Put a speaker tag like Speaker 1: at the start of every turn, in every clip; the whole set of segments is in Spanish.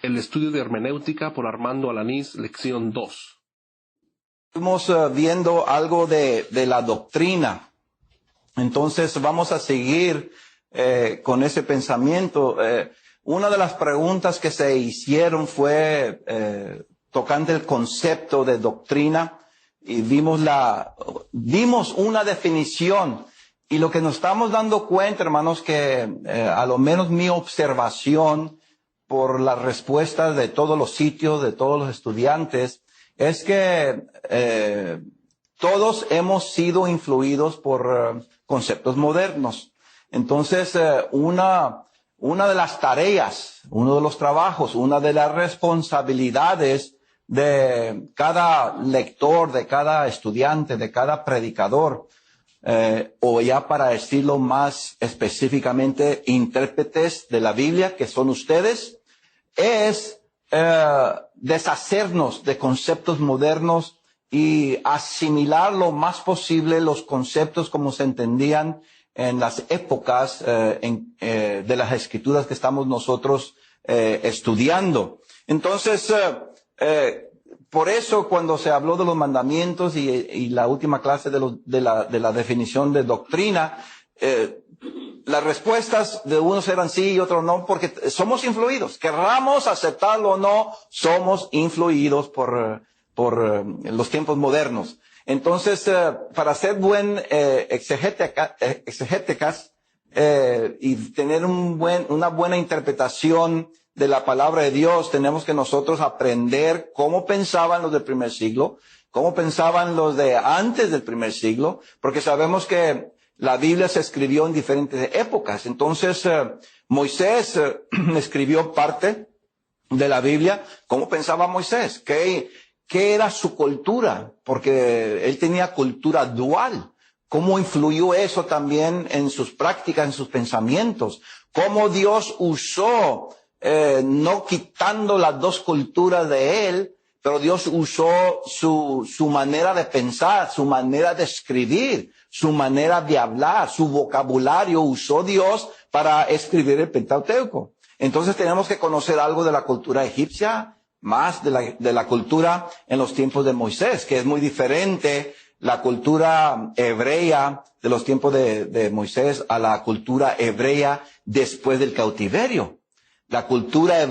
Speaker 1: El estudio de hermenéutica por Armando Alanís, lección 2.
Speaker 2: Estamos viendo algo de la doctrina. Entonces vamos a seguir con ese pensamiento. Una de las preguntas que se hicieron fue tocante el concepto de doctrina, y vimos una definición. Y lo que nos estamos dando cuenta, hermanos, que a lo menos mi observación por las respuestas de todos los sitios, de todos los estudiantes, es que todos hemos sido influidos por conceptos modernos. Entonces, una de las tareas, uno de los trabajos, una de las responsabilidades de cada lector, de cada estudiante, de cada predicador, o ya para decirlo más específicamente, intérpretes de la Biblia, que son ustedes, es deshacernos de conceptos modernos y asimilar lo más posible los conceptos como se entendían en las épocas de las escrituras que estamos nosotros estudiando. Entonces, por eso cuando se habló de los mandamientos y la última clase de la definición de doctrina, las respuestas de unos eran sí y otros no, porque somos influidos. Querramos aceptarlo o no, somos influidos por los tiempos modernos. Entonces, para ser buen exegéticas y tener una buena interpretación de la palabra de Dios, tenemos que nosotros aprender cómo pensaban los del primer siglo, cómo pensaban los de antes del primer siglo, porque sabemos que la Biblia se escribió en diferentes épocas. Entonces, Moisés escribió parte de la Biblia. ¿Cómo pensaba Moisés? ¿Qué era su cultura? Porque él tenía cultura dual. ¿Cómo influyó eso también en sus prácticas, en sus pensamientos? ¿Cómo Dios usó, no quitando las dos culturas de él, pero Dios usó su manera de pensar, su manera de escribir, su manera de hablar, su vocabulario usó Dios para escribir el Pentateuco? Entonces tenemos que conocer algo de la cultura egipcia, más de la cultura en los tiempos de Moisés, que es muy diferente la cultura hebrea de los tiempos de Moisés a la cultura hebrea después del cautiverio. La cultura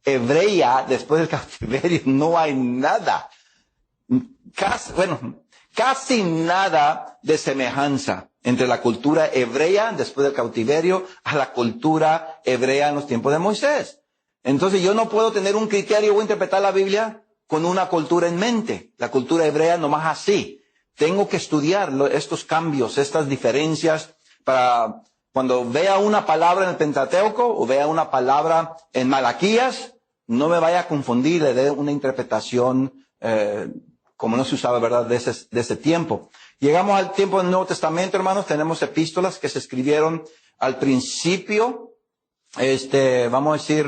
Speaker 2: hebrea después del cautiverio no hay nada. Casi nada de semejanza entre la cultura hebrea después del cautiverio a la cultura hebrea en los tiempos de Moisés. Entonces yo no puedo tener un criterio o interpretar la Biblia con una cultura en mente. La cultura hebrea nomás así. Tengo que estudiar estos cambios, estas diferencias, para cuando vea una palabra en el Pentateuco o vea una palabra en Malaquías, no me vaya a confundir, le dé una interpretación como no se usaba, ¿verdad?, de ese tiempo. Llegamos al tiempo del Nuevo Testamento, hermanos. Tenemos epístolas que se escribieron al principio, vamos a decir,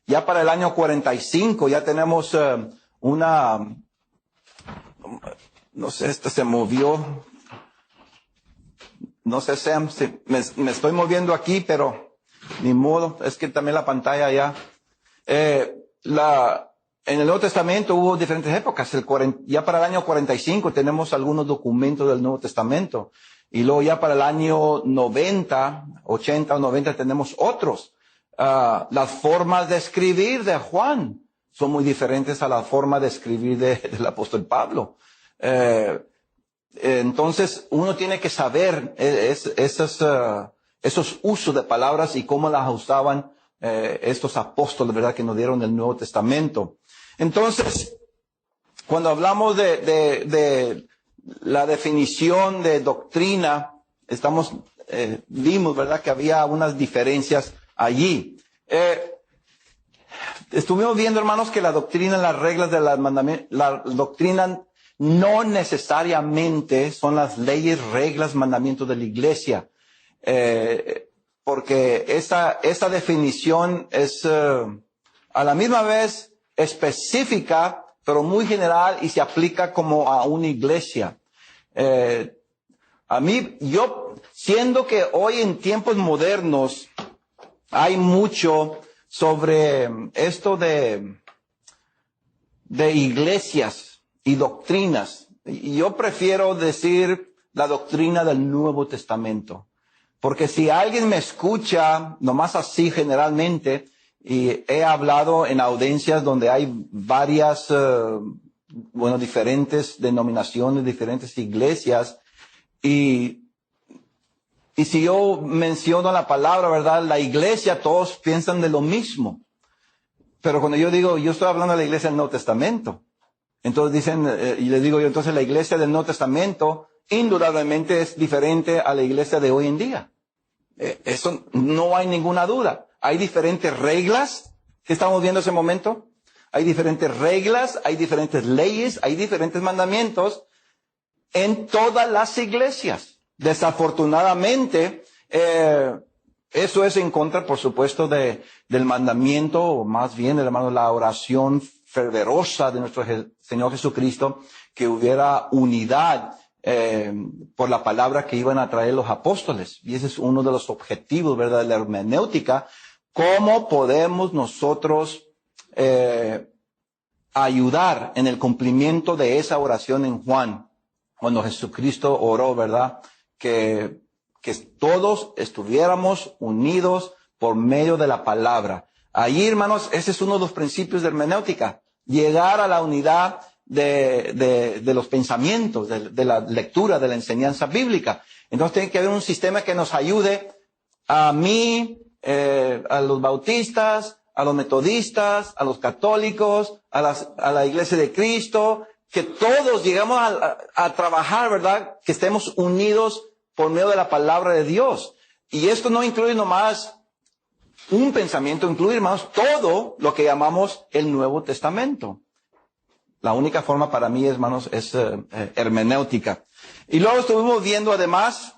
Speaker 2: ya para el año 45, ya tenemos no sé, se movió. No sé, Sam, si me estoy moviendo aquí, pero ni modo, es que también la pantalla ya. En el Nuevo Testamento hubo diferentes épocas. Ya para el año 45 tenemos algunos documentos del Nuevo Testamento. Y luego ya para el año 80 o 90 tenemos otros. Las formas de escribir de Juan son muy diferentes a la forma de escribir del apóstol Pablo. Entonces uno tiene que saber esos usos de palabras y cómo las usaban estos apóstoles, ¿verdad?, que nos dieron el Nuevo Testamento. Entonces, cuando hablamos de la definición de doctrina, vimos, ¿verdad?, que había unas diferencias allí. Estuvimos viendo, hermanos, que la doctrina, las reglas de la doctrina no necesariamente son las leyes, reglas, mandamientos de la iglesia. Porque esa definición es a la misma vez específica, pero muy general, y se aplica como a una iglesia. Siendo que hoy en tiempos modernos hay mucho sobre esto de iglesias y doctrinas. Y yo prefiero decir la doctrina del Nuevo Testamento. Porque si alguien me escucha, nomás así generalmente, y he hablado en audiencias donde hay varias, diferentes denominaciones, diferentes iglesias, y si yo menciono la palabra, ¿verdad? La iglesia, todos piensan de lo mismo. Pero cuando yo digo, yo estoy hablando de la iglesia del Nuevo Testamento. Entonces dicen, y les digo yo, entonces la iglesia del Nuevo Testamento indudablemente es diferente a la iglesia de hoy en día. Eso no hay ninguna duda. Hay diferentes reglas que estamos viendo en ese momento. Hay diferentes reglas, hay diferentes leyes, hay diferentes mandamientos en todas las iglesias. Desafortunadamente, eso es en contra, por supuesto, del mandamiento, o más bien, hermano, la oración fervorosa de nuestro Señor Jesucristo, que hubiera unidad por la palabra que iban a traer los apóstoles. Y ese es uno de los objetivos, ¿verdad?, de la hermenéutica. ¿Cómo podemos nosotros ayudar en el cumplimiento de esa oración en Juan, cuando Jesucristo oró, ¿verdad?, que todos estuviéramos unidos por medio de la palabra. Ahí, hermanos, ese es uno de los principios de hermenéutica. Llegar a la unidad de los pensamientos, de la lectura, de la enseñanza bíblica. Entonces tiene que haber un sistema que nos ayude a mí, a los bautistas, a los metodistas, a los católicos, a la iglesia de Cristo, que todos llegamos a trabajar, ¿verdad? Que estemos unidos por medio de la palabra de Dios. Y esto no incluye nomás un pensamiento, incluye, hermanos, todo lo que llamamos el Nuevo Testamento. La única forma para mí, hermanos, es hermenéutica. Y luego estuvimos viendo además,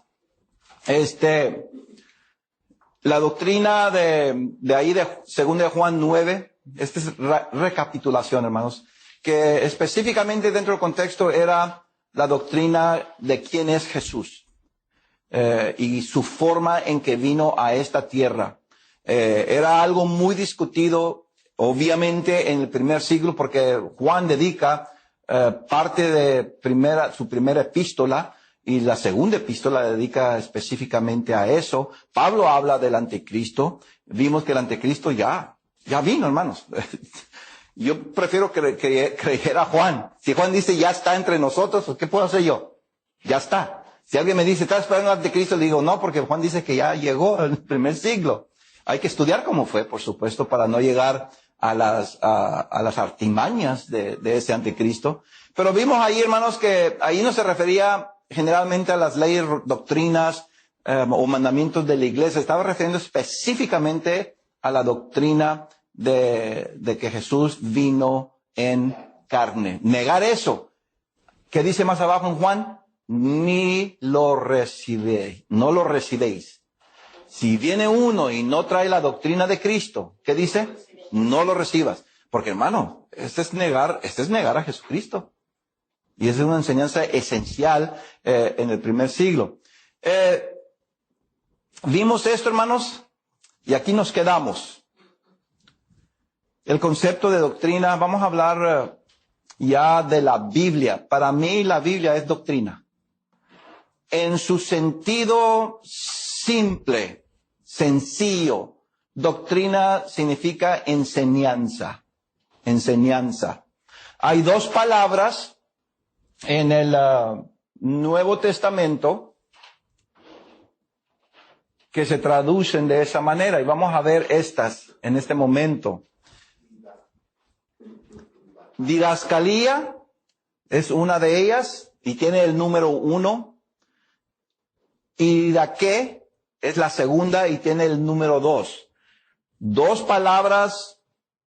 Speaker 2: la doctrina de ahí de 2 Juan 9. Esta es recapitulación, hermanos, que específicamente dentro del contexto era la doctrina de quién es Jesús, y su forma en que vino a esta tierra. Era algo muy discutido, obviamente, en el primer siglo, porque Juan dedica parte de su primera epístola, y la segunda epístola la dedica específicamente a eso. Pablo habla del anticristo. Vimos que el anticristo ya vino, hermanos. Yo prefiero creer a Juan. Si Juan dice ya está entre nosotros, pues ¿qué puedo hacer yo? Ya está. Si alguien me dice, ¿estás esperando al anticristo? Le digo, no, porque Juan dice que ya llegó al primer siglo. Hay que estudiar cómo fue, por supuesto, para no llegar a las artimañas de ese anticristo. Pero vimos ahí, hermanos, que ahí no se refería generalmente a las leyes, doctrinas o mandamientos de la iglesia. Estaba refiriendo específicamente a la doctrina de que Jesús vino en carne. Negar eso. ¿Qué dice más abajo en Juan? Ni lo recibéis. No lo recibéis. Si viene uno y no trae la doctrina de Cristo, ¿qué dice? No lo recibas. Porque, hermano, este es negar a Jesucristo. Y esa es una enseñanza esencial en el primer siglo. Vimos esto, hermanos, y aquí nos quedamos. El concepto de doctrina, vamos a hablar ya de la Biblia. Para mí la Biblia es doctrina. En su sentido simple, sencillo. Doctrina significa enseñanza. Enseñanza. Hay dos palabras en el Nuevo Testamento que se traducen de esa manera, y vamos a ver estas en este momento. Didascalía es una de ellas y tiene el número 1. Y didaqué es la segunda y tiene el número 2. Dos palabras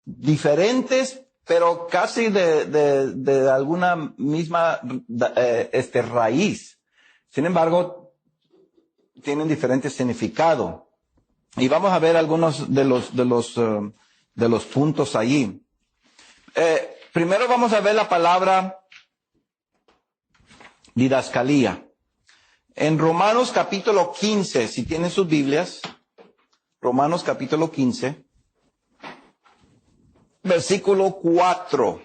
Speaker 2: diferentes, pero casi de alguna misma raíz. Sin embargo, tienen diferente significado. Y vamos a ver algunos de los puntos allí. Primero vamos a ver la palabra didascalía. En Romanos capítulo 15, si tienen sus Biblias, Romanos capítulo 15, versículo 4.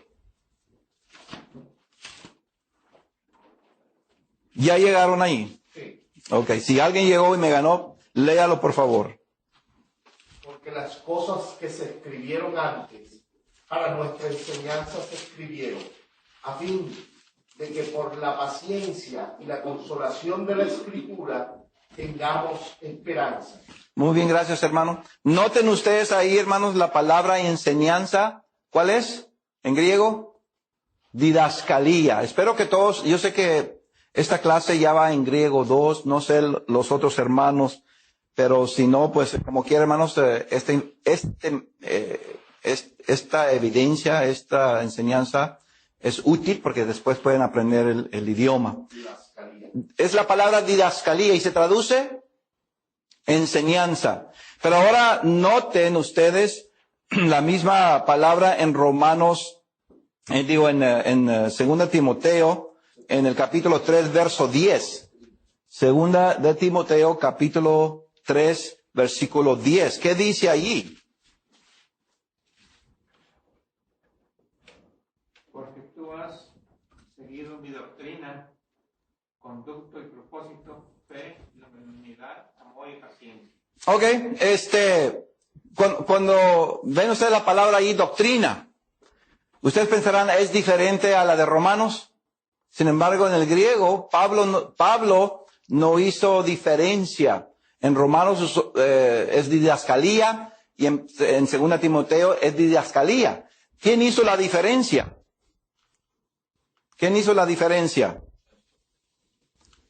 Speaker 2: ¿Ya llegaron ahí?
Speaker 1: Sí.
Speaker 2: Ok, si alguien llegó y me ganó, léalo por favor.
Speaker 1: Porque las cosas que se escribieron antes para nuestra enseñanza se escribieron, a fin de que por la paciencia y la consolación de la Escritura tengamos esperanza.
Speaker 2: Muy bien, gracias, hermano. Noten ustedes ahí, hermanos, la palabra enseñanza. ¿Cuál es? En griego, didascalía. Espero que todos, yo sé que esta clase ya va en griego 2, no sé los otros hermanos, pero si no, pues como quiera, hermanos, esta evidencia, esta enseñanza es útil porque después pueden aprender el idioma.
Speaker 1: Didascalía.
Speaker 2: Es la palabra didascalía y se traduce enseñanza. Pero ahora noten ustedes la misma palabra en Romanos, en 2 Timoteo, en el capítulo 3, verso 10. 2 de Timoteo, capítulo 3, versículo 10. ¿Qué dice allí?
Speaker 3: Porque tú has seguido mi doctrina, conducto y propósito, fe, longanimidad, amor y paciencia.
Speaker 2: Ok, cuando ven ustedes la palabra ahí, doctrina, ustedes pensarán, ¿es diferente a la de Romanos? Sin embargo, en el griego, Pablo no hizo diferencia. En Romanos es didascalía y en 2 Timoteo es didascalía. ¿Quién hizo la diferencia? ¿Quién hizo la diferencia?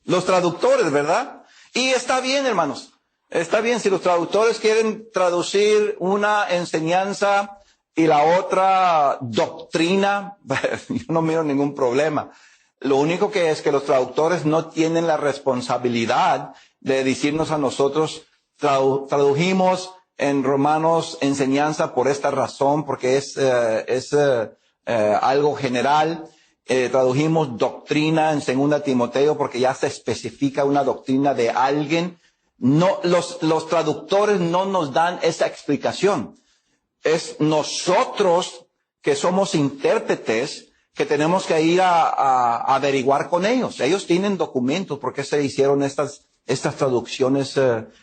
Speaker 2: Los traductores, ¿verdad? Y está bien, hermanos. Está bien, si los traductores quieren traducir una enseñanza y la otra doctrina, yo no miro ningún problema. Lo único que es que los traductores no tienen la responsabilidad de decirnos a nosotros, tradujimos en Romanos enseñanza por esta razón, porque es algo general. Tradujimos doctrina en 2 Timoteo porque ya se especifica una doctrina de alguien. No, los traductores no nos dan esa explicación. Es nosotros que somos intérpretes que tenemos que ir a averiguar con ellos. Ellos tienen documentos porque se hicieron estas traducciones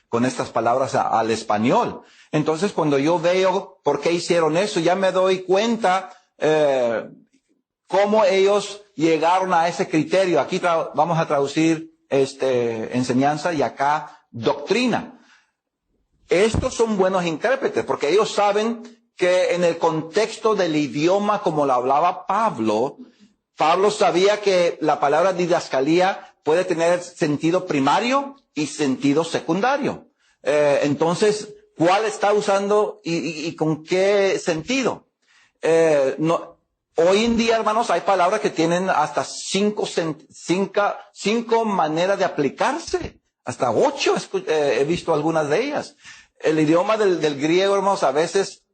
Speaker 2: con estas palabras al español. Entonces, cuando yo veo por qué hicieron eso, ya me doy cuenta cómo ellos llegaron a ese criterio. Aquí vamos a traducir enseñanza y acá doctrina. Estos son buenos intérpretes porque ellos saben que en el contexto del idioma como lo hablaba Pablo sabía que la palabra didascalía puede tener sentido primario y sentido secundario. Entonces, ¿cuál está usando y con qué sentido? Hoy en día, hermanos, hay palabras que tienen hasta cinco maneras de aplicarse. Hasta 8 he visto algunas de ellas. El idioma del griego, hermanos, a veces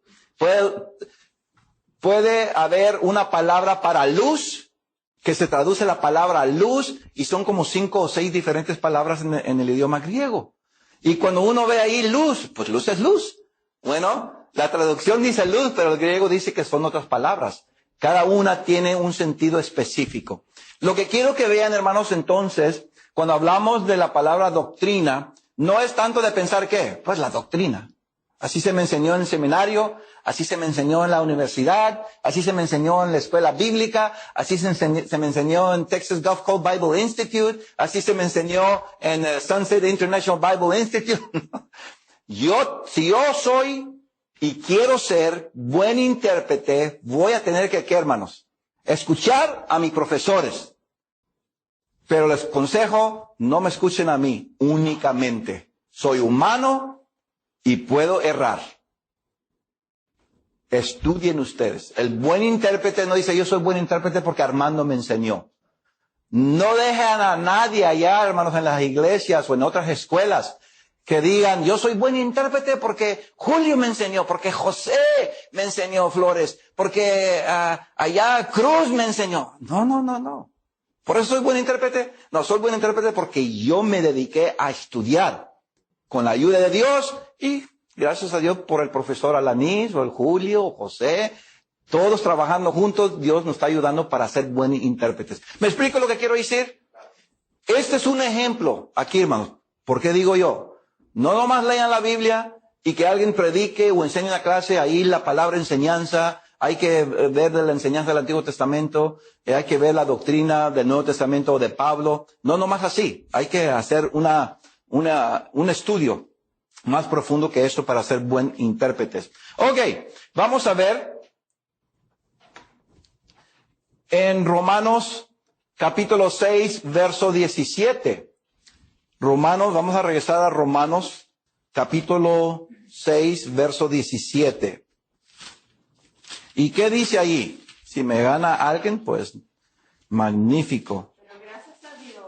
Speaker 2: puede haber una palabra para luz, que se traduce la palabra luz, y son como 5 o 6 diferentes palabras en el idioma griego. Y cuando uno ve ahí luz, pues luz es luz. Bueno, la traducción dice luz, pero el griego dice que son otras palabras. Cada una tiene un sentido específico. Lo que quiero que vean, hermanos, entonces, cuando hablamos de la palabra doctrina, no es tanto de pensar ¿qué? Pues la doctrina. Así se me enseñó en el seminario, así se me enseñó en la universidad, así se me enseñó en la escuela bíblica, así se me enseñó en Texas Gulf Coast Bible Institute, así se me enseñó en Sunset International Bible Institute. Si yo soy y quiero ser buen intérprete, voy a tener que, ¿qué, hermanos? Escuchar a mis profesores. Pero les aconsejo, no me escuchen a mí únicamente. Soy humano y puedo errar. Estudien ustedes. El buen intérprete no dice, yo soy buen intérprete porque Armando me enseñó. No dejen a nadie allá, hermanos, en las iglesias o en otras escuelas, que digan, yo soy buen intérprete porque Julio me enseñó, porque José me enseñó Flores, porque allá Cruz me enseñó. No. ¿Por eso soy buen intérprete? No, soy buen intérprete porque yo me dediqué a estudiar con la ayuda de Dios y Gracias a Dios por el profesor Alanis, o el Julio, o José. Todos trabajando juntos, Dios nos está ayudando para ser buenos intérpretes. ¿Me explico lo que quiero decir? Este es un ejemplo aquí, hermanos. ¿Por qué digo yo? No nomás lean la Biblia y que alguien predique o enseñe una clase, ahí la palabra enseñanza, hay que ver de la enseñanza del Antiguo Testamento, hay que ver la doctrina del Nuevo Testamento de Pablo. No nomás así, hay que hacer un estudio más profundo que esto para ser buen intérpretes. Ok, vamos a ver en Romanos capítulo 6, verso 17. Romanos, vamos a regresar a Romanos capítulo 6, verso 17. ¿Y qué dice ahí? Si me gana alguien, pues magnífico.
Speaker 4: Pero gracias a Dios,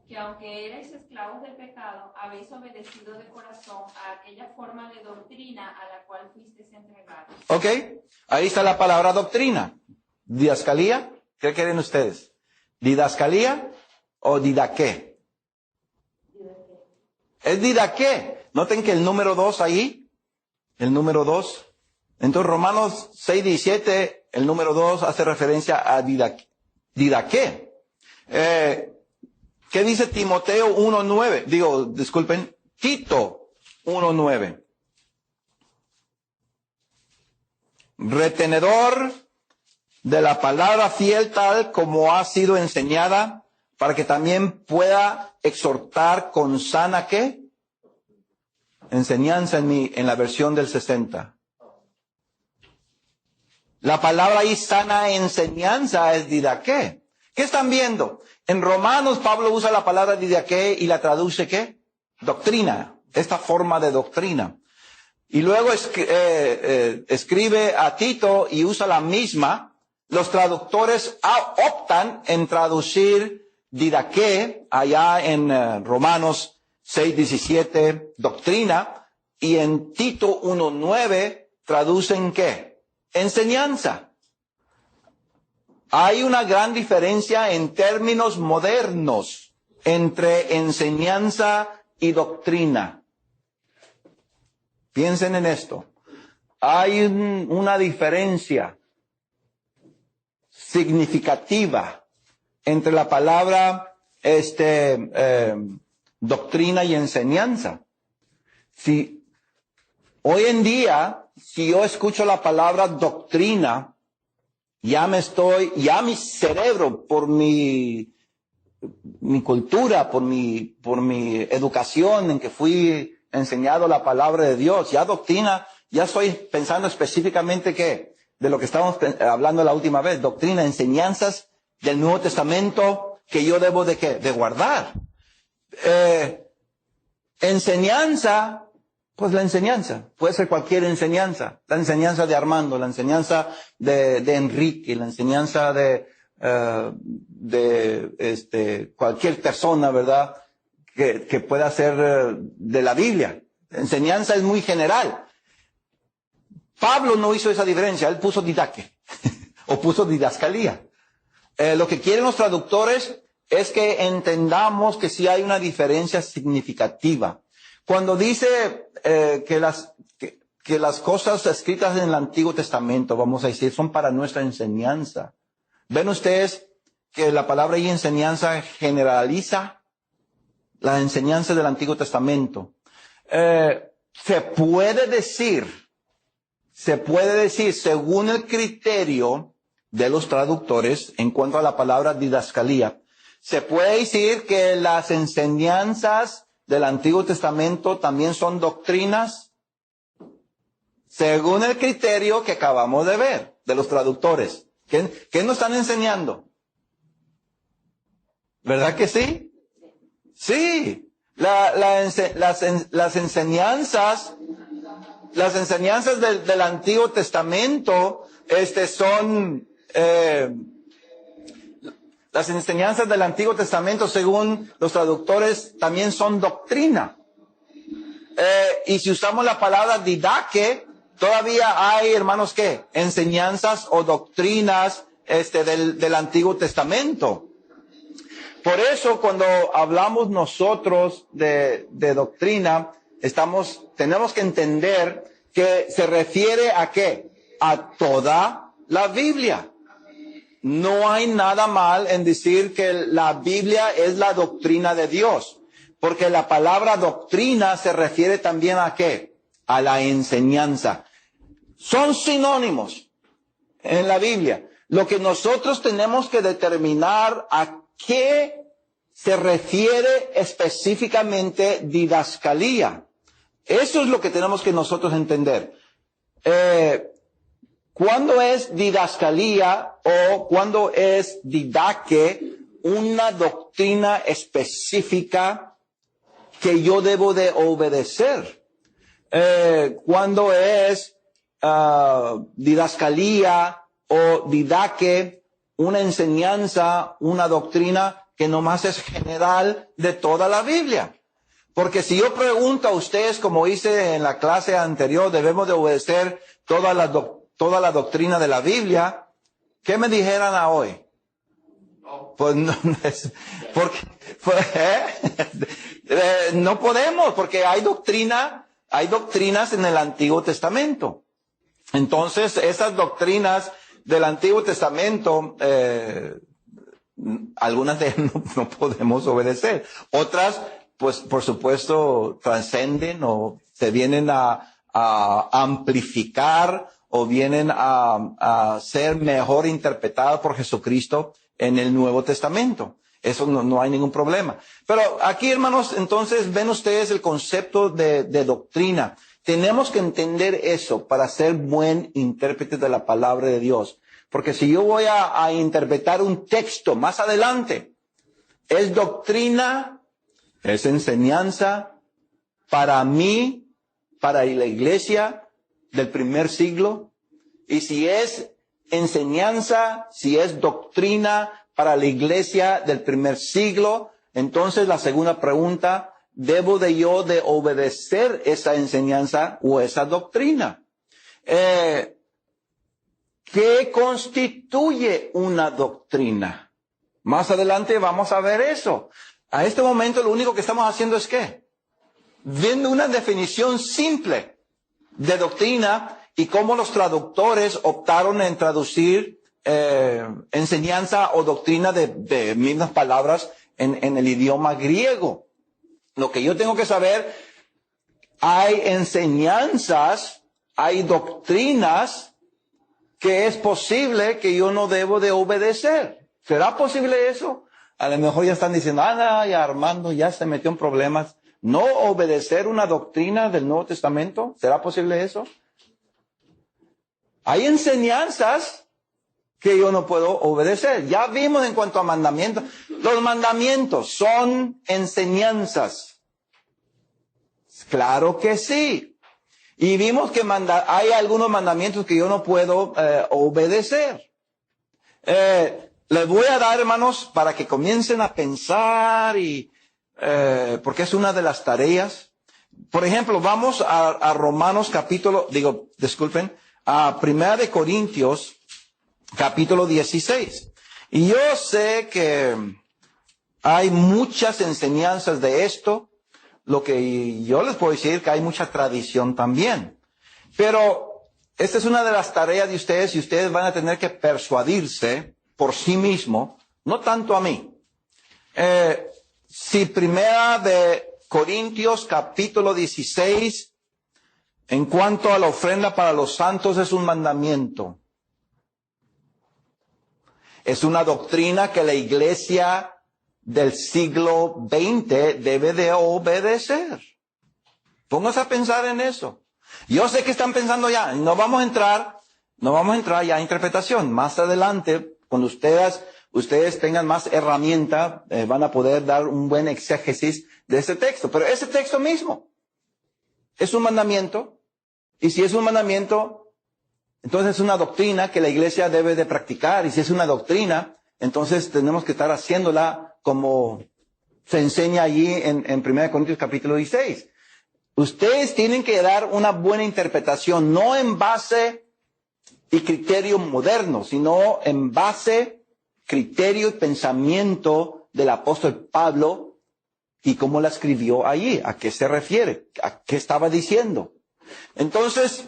Speaker 4: que aunque erais esclavos del pecado, habéis obedecido de corazón a aquella forma de doctrina a la cual fuisteis entregados.
Speaker 2: Ok, ahí está la palabra doctrina. Didascalía, ¿qué quieren ustedes? ¿Didascalía o didaqué? Es didaqué. Noten que el número 2 ahí, el número 2. Entonces Romanos 6:17, el número 2 hace referencia a didaqué. ¿Qué dice Timoteo 1:9? Disculpen, Tito 1:9. Retenedor de la palabra fiel tal como ha sido enseñada, para que también pueda exhortar con sana, ¿qué? Enseñanza en la versión del 60. La palabra ahí, sana enseñanza, es didaqué. ¿Qué están viendo? En Romanos Pablo usa la palabra didaqué y la traduce, ¿qué? Doctrina, esta forma de doctrina. Y luego escribe a Tito y usa la misma. Los traductores optan en traducir didaqué allá en Romanos 6:17, doctrina, y en Tito 1:9 traducen ¿qué? Enseñanza. Hay una gran diferencia en términos modernos entre enseñanza y doctrina. Piensen en esto. Hay una diferencia significativa entre la palabra doctrina y enseñanza. Si hoy en día, si yo escucho la palabra doctrina, ya mi cerebro, por mi cultura, por mi educación en que fui enseñado la palabra de Dios, ya doctrina, ya estoy pensando específicamente ¿qué? De lo que estábamos hablando la última vez, doctrina, enseñanzas del Nuevo Testamento que yo debo de ¿qué? De guardar. Enseñanza, pues la enseñanza, puede ser cualquier enseñanza, la enseñanza de Armando, la enseñanza de Enrique, la enseñanza de cualquier persona, ¿verdad? Que pueda ser de la Biblia. Enseñanza es muy general. Pablo no hizo esa diferencia, él puso didaque o puso didascalía. Lo que quieren los traductores es que entendamos que sí hay una diferencia significativa. Cuando dice que las cosas escritas en el Antiguo Testamento, vamos a decir, son para nuestra enseñanza. ¿Ven ustedes que la palabra y enseñanza generaliza la enseñanza del Antiguo Testamento? Se puede decir, según el criterio de los traductores, en cuanto a la palabra didascalía, se puede decir que las enseñanzas del Antiguo Testamento también son doctrinas, según el criterio que acabamos de ver, de los traductores. ¿Qué nos están enseñando? ¿Verdad que sí? Sí. Las enseñanzas del Antiguo Testamento, son, las enseñanzas del Antiguo Testamento, según los traductores, también son doctrina. Y si usamos la palabra didaque, todavía hay, hermanos, ¿qué? Enseñanzas o doctrinas, del Antiguo Testamento. Por eso, cuando hablamos nosotros de doctrina, tenemos que entender que se refiere a ¿qué? A toda la Biblia. No hay nada mal en decir que la Biblia es la doctrina de Dios, porque la palabra doctrina se refiere también a ¿qué? A la enseñanza. Son sinónimos en la Biblia. Lo que nosotros tenemos que determinar a qué se refiere específicamente didascalía. Eso es lo que tenemos que nosotros entender. ¿Cuándo es didascalía o cuándo es didaque una doctrina específica que yo debo de obedecer? ¿Cuándo es didascalía o didaque una enseñanza, una doctrina que nomás es general de toda la Biblia? Porque si yo pregunto a ustedes, como hice en la clase anterior, debemos de obedecer toda la doctrina de la Biblia, ¿qué me dijeran a hoy? Pues no, no podemos, porque hay doctrinas en el Antiguo Testamento. Entonces, esas doctrinas del Antiguo Testamento, algunas de ellas no podemos obedecer. Otras, pues, por supuesto, trascenden o se vienen a amplificar o vienen a ser mejor interpretadas por Jesucristo en el Nuevo Testamento. Eso no hay ningún problema. Pero aquí, hermanos, entonces ven ustedes el concepto de doctrina. Tenemos que entender eso para ser buen intérprete de la palabra de Dios. Porque si yo voy a interpretar un texto más adelante, es doctrina, es enseñanza para mí, para la iglesia del primer siglo. Y si es enseñanza, si es doctrina para la iglesia del primer siglo, entonces la segunda pregunta, ¿debo yo de obedecer esa enseñanza o esa doctrina? ¿Qué constituye una doctrina? Más adelante vamos a ver eso. A este momento lo único que estamos haciendo es ¿qué? Viendo una definición simple de doctrina y cómo los traductores optaron en traducir enseñanza o doctrina de mismas palabras en el idioma griego. Lo que yo tengo que saber, hay enseñanzas, hay doctrinas que es posible que yo no debo de obedecer. ¿Será posible eso? A lo mejor ya están diciendo, ya Armando ya se metió en problemas. ¿No obedecer una doctrina del Nuevo Testamento? ¿Será posible eso? Hay enseñanzas que yo no puedo obedecer. Ya vimos en cuanto a mandamientos. Los mandamientos son enseñanzas. Claro que sí. Y vimos que hay algunos mandamientos que yo no puedo obedecer. Les voy a dar, hermanos, para que comiencen a pensar porque es una de las tareas. Por ejemplo, vamos a Romanos a 1 de Corintios, capítulo 16. Y yo sé que hay muchas enseñanzas de esto. Lo que yo les puedo decir que hay mucha tradición también. Pero esta es una de las tareas de ustedes y ustedes van a tener que persuadirse por sí mismos, no tanto a mí. Si 1 de Corintios capítulo 16, en cuanto a la ofrenda para los santos, es un mandamiento. Es una doctrina que la iglesia del siglo XX debe de obedecer. Pónganse a pensar en eso. Yo sé que están pensando ya, no vamos a entrar ya a interpretación. Más adelante, cuando ustedes tengan más herramienta, van a poder dar un buen exégesis de ese texto. Pero ese texto mismo es un mandamiento. Y si es un mandamiento, entonces es una doctrina que la iglesia debe de practicar. Y si es una doctrina, entonces tenemos que estar haciéndola como se enseña allí en 1 Corintios capítulo 16. Ustedes tienen que dar una buena interpretación, no en base y criterio moderno, sino en base, criterio y pensamiento del apóstol Pablo, y cómo la escribió allí, a qué se refiere, a qué estaba diciendo. Entonces,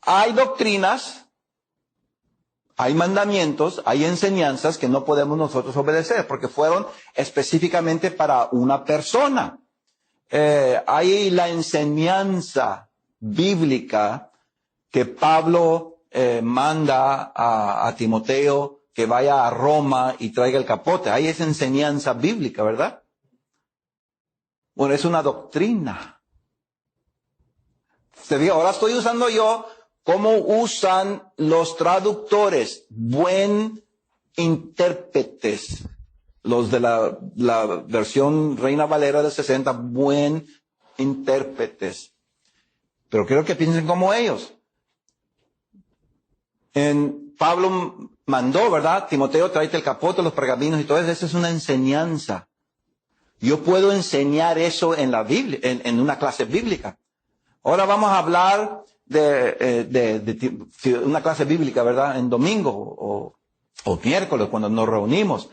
Speaker 2: hay doctrinas, hay mandamientos, hay enseñanzas que no podemos nosotros obedecer porque fueron específicamente para una persona. Hay la enseñanza bíblica que Pablo manda a Timoteo que vaya a Roma y traiga el capote. Hay esa enseñanza bíblica, ¿verdad? Bueno, es una doctrina. Ahora estoy usando yo cómo usan los traductores, buen intérpretes, los de la versión Reina Valera del 60, buen intérpretes. Pero quiero que piensen como ellos. Pablo mandó, ¿verdad? Timoteo, tráete el capote, los pergaminos y todo eso. Esa es una enseñanza. Yo puedo enseñar eso en la Biblia, en una clase bíblica. Ahora vamos a hablar de una clase bíblica, ¿verdad? En domingo o miércoles cuando nos reunimos.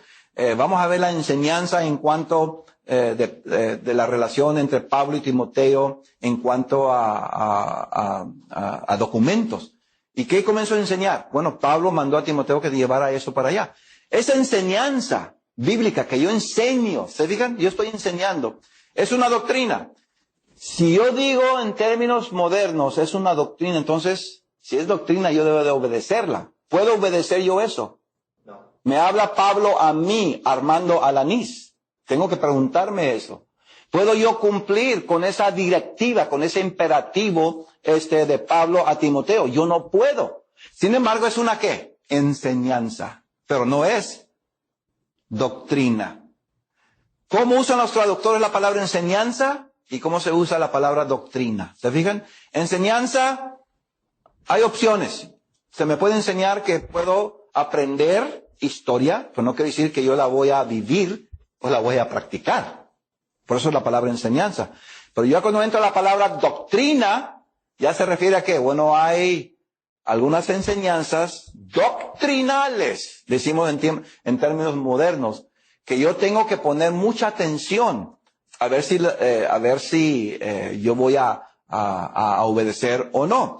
Speaker 2: Vamos a ver la enseñanza en cuanto de la relación entre Pablo y Timoteo en cuanto a documentos. ¿Y qué comenzó a enseñar? Bueno, Pablo mandó a Timoteo que llevara eso para allá. Esa enseñanza bíblica que yo enseño, ¿se fijan? Yo estoy enseñando. Es una doctrina. Si yo digo en términos modernos, es una doctrina, entonces, si es doctrina, yo debo de obedecerla. ¿Puedo obedecer yo eso?
Speaker 1: No.
Speaker 2: Me habla Pablo a mí, Armando Alanís. Tengo que preguntarme eso. ¿Puedo yo cumplir con esa directiva, con ese imperativo de Pablo a Timoteo? Yo no puedo. Sin embargo, ¿es una qué? Enseñanza. Pero no es doctrina. ¿Cómo usan los traductores la palabra enseñanza? ¿Y cómo se usa la palabra doctrina? ¿Se fijan? Enseñanza, hay opciones. Se me puede enseñar que puedo aprender historia, pero no quiere decir que yo la voy a vivir o la voy a practicar. Por eso es la palabra enseñanza. Pero ya cuando entra la palabra doctrina, ya se refiere a qué? Bueno, hay algunas enseñanzas doctrinales, decimos en términos modernos, que yo tengo que poner mucha atención a ver si yo voy a obedecer o no.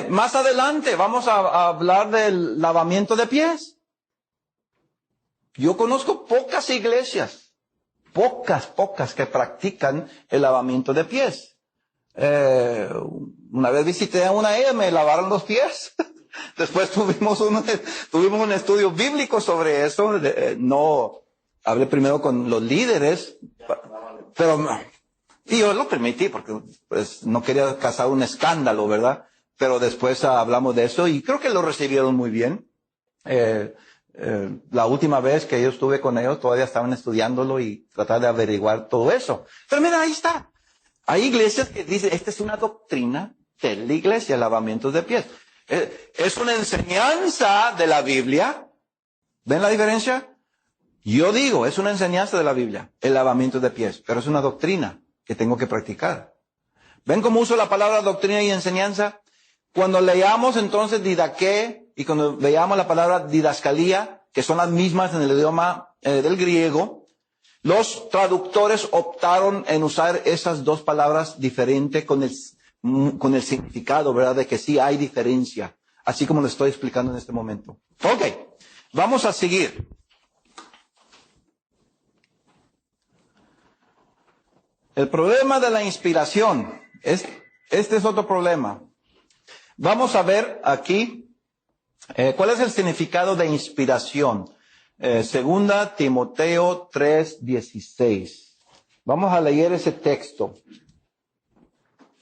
Speaker 2: Más adelante vamos a hablar del lavamiento de pies. Yo conozco pocas iglesias, pocas que practican el lavamiento de pies. Una vez visité a una me lavaron los pies. Después tuvimos un estudio bíblico sobre eso. No hablé primero con los líderes, y yo lo permití porque pues no quería causar un escándalo, ¿verdad? Pero después hablamos de eso y creo que lo recibieron muy bien. La última vez que yo estuve con ellos todavía estaban estudiándolo y tratar de averiguar todo eso. Pero mira, ahí está. Hay iglesias que dicen, esta es una doctrina de la iglesia, el lavamiento de pies. Es una enseñanza de la Biblia. ¿Ven la diferencia? Yo digo, es una enseñanza de la Biblia, el lavamiento de pies, pero es una doctrina que tengo que practicar. ¿Ven cómo uso la palabra doctrina y enseñanza? Cuando leamos entonces didaqué y cuando veamos la palabra didascalía, que son las mismas en el idioma del griego, los traductores optaron en usar esas dos palabras diferente con el significado, ¿verdad? De que sí hay diferencia, así como lo estoy explicando en este momento. Ok, vamos a seguir. El problema de la inspiración, este es otro problema. Vamos a ver aquí, ¿cuál es el significado de inspiración? Segunda Timoteo 3:16. Vamos a leer ese texto.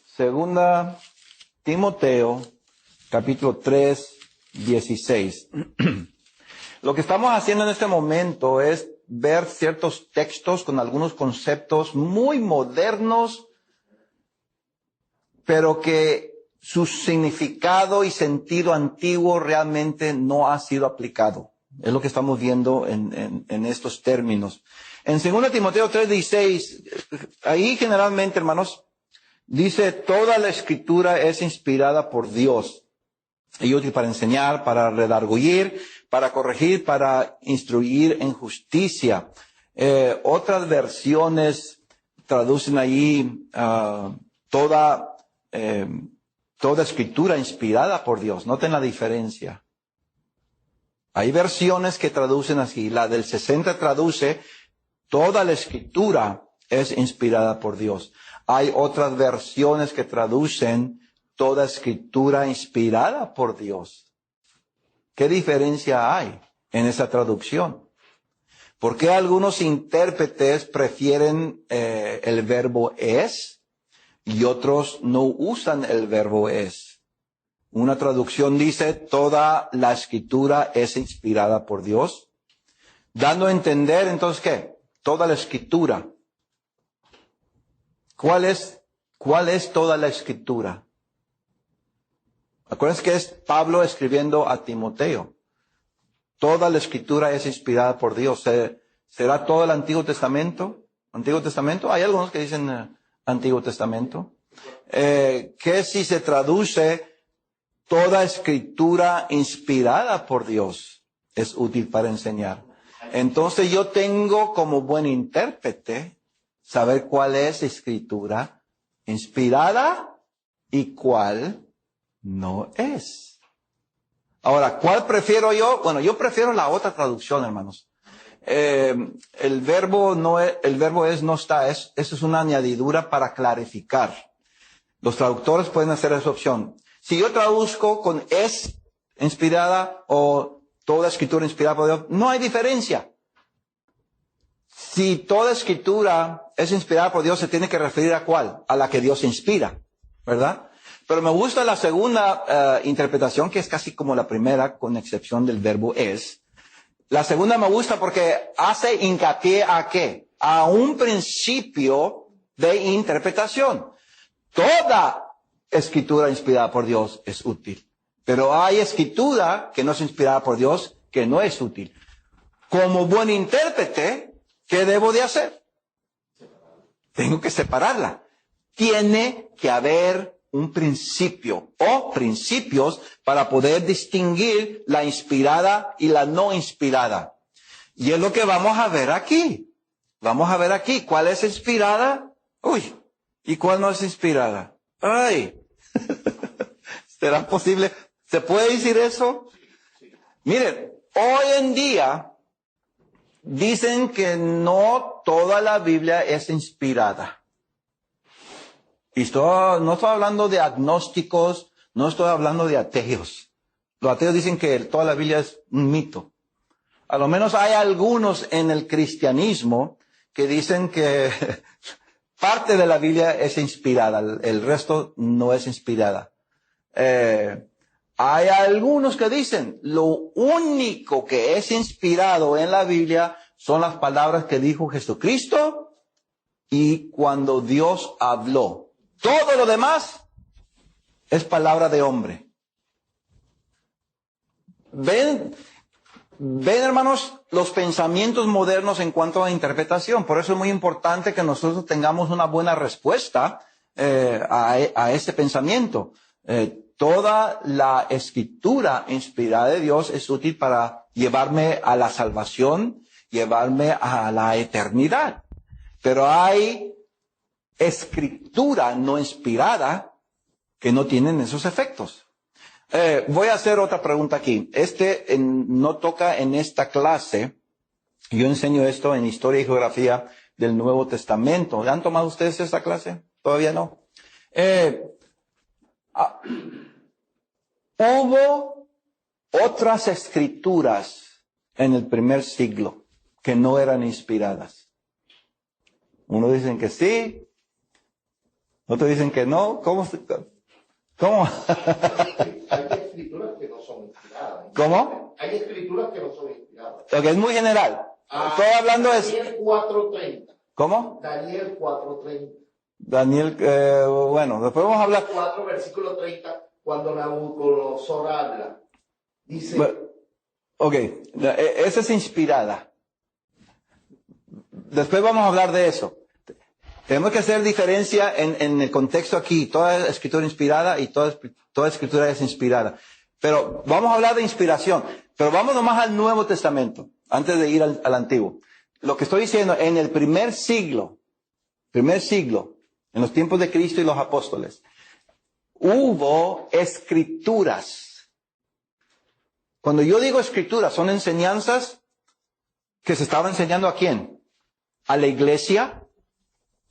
Speaker 2: Segunda Timoteo, capítulo 3:16. Lo que estamos haciendo en este momento es ver ciertos textos con algunos conceptos muy modernos, pero que su significado y sentido antiguo realmente no ha sido aplicado. Es lo que estamos viendo en estos términos. En 2 Timoteo 3:16, ahí generalmente, hermanos, dice, toda la escritura es inspirada por Dios y útil para enseñar, para redarguir, para corregir, para instruir en justicia. Otras versiones traducen allí toda escritura inspirada por Dios. Noten la diferencia. Hay versiones que traducen así. La del 60 traduce toda la escritura es inspirada por Dios. Hay otras versiones que traducen toda escritura inspirada por Dios. ¿Qué diferencia hay en esa traducción? ¿Por qué algunos intérpretes prefieren el verbo es y otros no usan el verbo es? Una traducción dice toda la escritura es inspirada por Dios, dando a entender entonces ¿qué? Toda la escritura. ¿Cuál es toda la escritura? Acuérdense que es Pablo escribiendo a Timoteo. Toda la escritura es inspirada por Dios. ¿Será todo el Antiguo Testamento? ¿Antiguo Testamento? Hay algunos que dicen Antiguo Testamento. ¿Qué si se traduce toda escritura inspirada por Dios? Es útil para enseñar. Entonces yo tengo como buen intérprete saber cuál es escritura inspirada y cuál no es. Ahora, ¿cuál prefiero yo? Bueno, yo prefiero la otra traducción, hermanos. El verbo es no está, eso es una añadidura para clarificar. Los traductores pueden hacer esa opción. Si yo traduzco con es inspirada o toda escritura inspirada por Dios, no hay diferencia. Si toda escritura es inspirada por Dios, se tiene que referir a ¿cuál? A la que Dios inspira, ¿verdad? Pero me gusta la segunda interpretación, que es casi como la primera, con excepción del verbo es. La segunda me gusta porque hace hincapié a ¿qué? A un principio de interpretación. Toda escritura inspirada por Dios es útil. Pero hay escritura que no es inspirada por Dios, que no es útil. Como buen intérprete, ¿qué debo de hacer? Tengo que separarla. Tiene que haber un principio o principios para poder distinguir la inspirada y la no inspirada. Y es lo que vamos a ver aquí. Vamos a ver aquí cuál es inspirada. Uy, ¿y cuál no es inspirada? Ay, ¿será posible? ¿Se puede decir eso? Miren, hoy en día dicen que no toda la Biblia es inspirada. Y no estoy hablando de agnósticos, no estoy hablando de ateos. Los ateos dicen que toda la Biblia es un mito. A lo menos hay algunos en el cristianismo que dicen que parte de la Biblia es inspirada, el resto no es inspirada. Hay algunos que dicen, lo único que es inspirado en la Biblia son las palabras que dijo Jesucristo y cuando Dios habló. Todo lo demás es palabra de hombre. Ven, hermanos, los pensamientos modernos en cuanto a interpretación. Por eso es muy importante que nosotros tengamos una buena respuesta a este pensamiento. Toda la escritura inspirada de Dios es útil para llevarme a la salvación, llevarme a la eternidad. Pero hay escritura no inspirada que no tienen esos efectos. Voy a hacer otra pregunta aquí. No toca en esta clase. Yo enseño esto en Historia y Geografía del Nuevo Testamento. ¿Han tomado ustedes esta clase? ¿Todavía no? Hubo otras escrituras en el primer siglo que no eran inspiradas. Unos dicen que sí, otros dicen que no. ¿Cómo?
Speaker 1: Hay escrituras que no son inspiradas.
Speaker 2: ¿Cómo?
Speaker 1: Hay escrituras que no son inspiradas.
Speaker 2: Porque es muy general. Estoy hablando de...
Speaker 1: Daniel 4:30.
Speaker 2: ¿Cómo?
Speaker 1: Daniel 4:30.
Speaker 2: Daniel, bueno, después vamos a hablar.
Speaker 1: 4, versículo 30, cuando Nabucodonosor habla. Dice...
Speaker 2: Ok, esa es inspirada. Después vamos a hablar de eso. Tenemos que hacer diferencia en el contexto aquí. Toda escritura inspirada y toda escritura es inspirada. Pero vamos a hablar de inspiración. Pero vamos nomás al Nuevo Testamento, antes de ir al Antiguo. lo que estoy diciendo, en el primer siglo, en los tiempos de Cristo y los apóstoles, hubo escrituras. Cuando yo digo escrituras, son enseñanzas que se estaban enseñando ¿a quién? A la iglesia,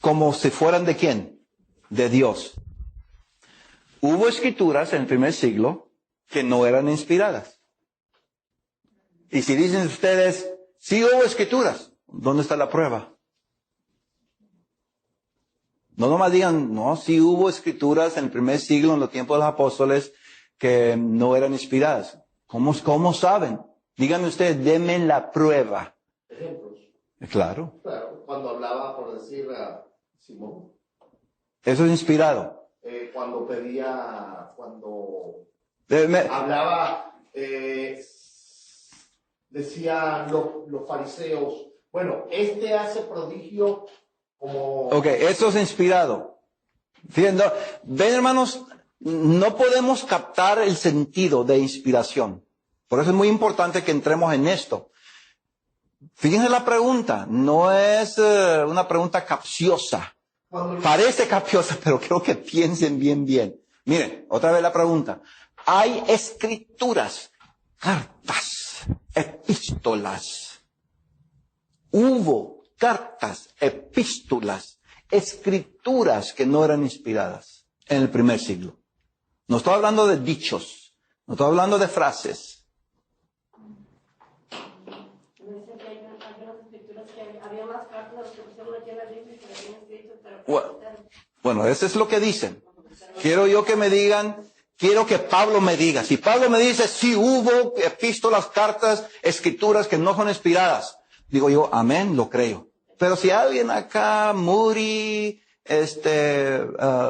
Speaker 2: como si fueran ¿de quién? De Dios. Hubo escrituras en el primer siglo que no eran inspiradas. Y si dicen ustedes, sí hubo escrituras, ¿dónde está la prueba? No nomás digan, no, sí hubo escrituras en el primer siglo, en los tiempos de los apóstoles, que no eran inspiradas. ¿Cómo saben? Díganme ustedes, denme la prueba.
Speaker 1: Ejemplos.
Speaker 2: Claro.
Speaker 1: Claro, cuando hablaba, por decir, a Simón,
Speaker 2: Eso es inspirado.
Speaker 1: cuando
Speaker 2: Me-
Speaker 1: hablaba, decía los fariseos, bueno, este hace prodigio como...
Speaker 2: Ok, eso es inspirado. Fíjense, ven hermanos, no podemos captar el sentido de inspiración. Por eso es muy importante que entremos en esto. Fíjense la pregunta, no es una pregunta capciosa.
Speaker 1: Cuando
Speaker 2: Parece capciosa, pero creo que piensen bien. Miren, otra vez la pregunta. Hay escrituras, cartas, epístolas. Hubo cartas, epístolas, escrituras que no eran inspiradas en el primer siglo. No estoy hablando de dichos, no estoy hablando de frases.
Speaker 5: Dice que hay algunas escrituras que había más cartas de las que pusieron aquí en la Biblia que habían escrito, pero
Speaker 2: Bueno, eso es lo que dicen. Quiero yo que me digan, quiero que Pablo me diga. Si Pablo me dice, sí hubo epístolas, cartas, escrituras que no son inspiradas, digo yo, amén, lo creo. Pero si alguien acá, Moody,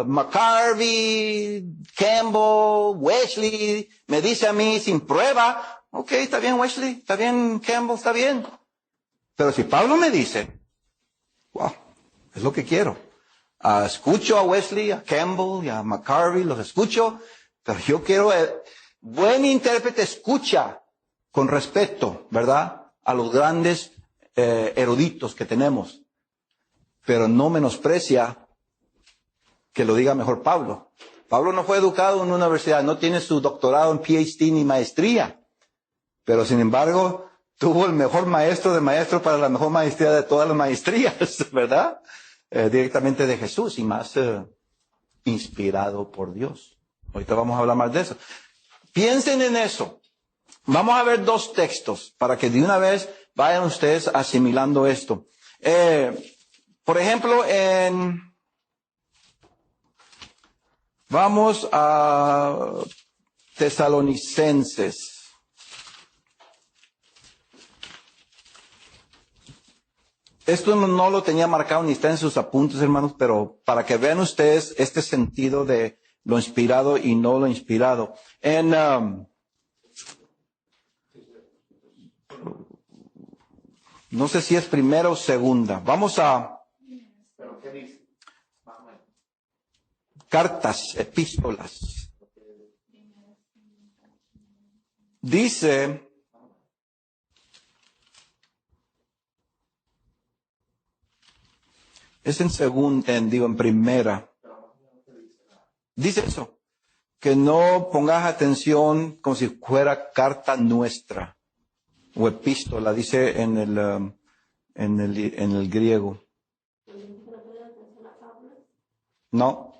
Speaker 2: McCarvey, Campbell, Wesley, me dice a mí sin prueba, ok, está bien Wesley, está bien Campbell, está bien. Pero si Pablo me dice, wow, es lo que quiero. Escucho a Wesley, a Campbell y a McCarvey, los escucho, pero yo quiero, buen intérprete escucha con respeto, ¿verdad? A los grandes eruditos que tenemos, pero no menosprecia que lo diga mejor Pablo. Pablo no fue educado en una universidad, no tiene su doctorado en PhD ni maestría, pero sin embargo tuvo el mejor maestro de maestros para la mejor maestría de todas las maestrías, ¿verdad? Directamente de Jesús y más inspirado por Dios. Ahorita vamos a hablar más de eso. Piensen en eso. Vamos a ver dos textos para que de una vez vayan ustedes asimilando esto. Por ejemplo, vamos a Tesalonicenses. Esto no lo tenía marcado ni está en sus apuntes, hermanos, pero para que vean ustedes este sentido de lo inspirado y no lo inspirado. No sé si es primera o segunda. Vamos a
Speaker 1: ¿Pero qué dice?
Speaker 2: cartas, epístolas. Dice, es en segunda, en primera. Dice eso, que no pongas atención como si fuera carta nuestra o epístola, dice en el griego. No.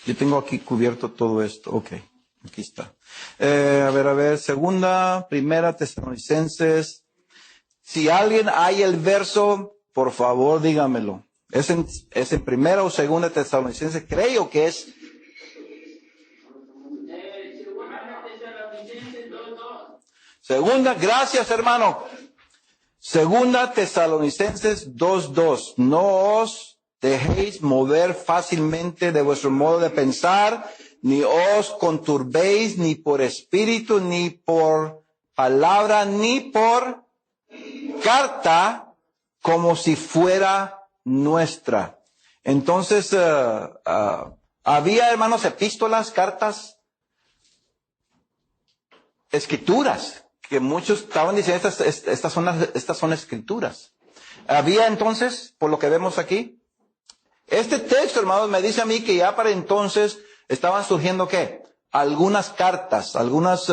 Speaker 2: Yo tengo aquí cubierto todo esto. Ok, aquí está. A ver, segunda, primera, Tesalonicenses. Si alguien hay el verso, por favor, dígamelo. ¿Es en primera o segunda Tesalonicenses? Creo que es. Segunda, gracias hermano. Segunda Tesalonicenses 2:2. No os dejéis mover fácilmente de vuestro modo de pensar, ni os conturbéis ni por espíritu, ni por palabra, ni por carta, como si fuera nuestra. Entonces, había, hermanos, epístolas, cartas, escrituras que muchos estaban diciendo, estas son escrituras. Había entonces, por lo que vemos aquí, este texto, hermanos, me dice a mí que ya para entonces estaban surgiendo, ¿qué? Algunas cartas, algunas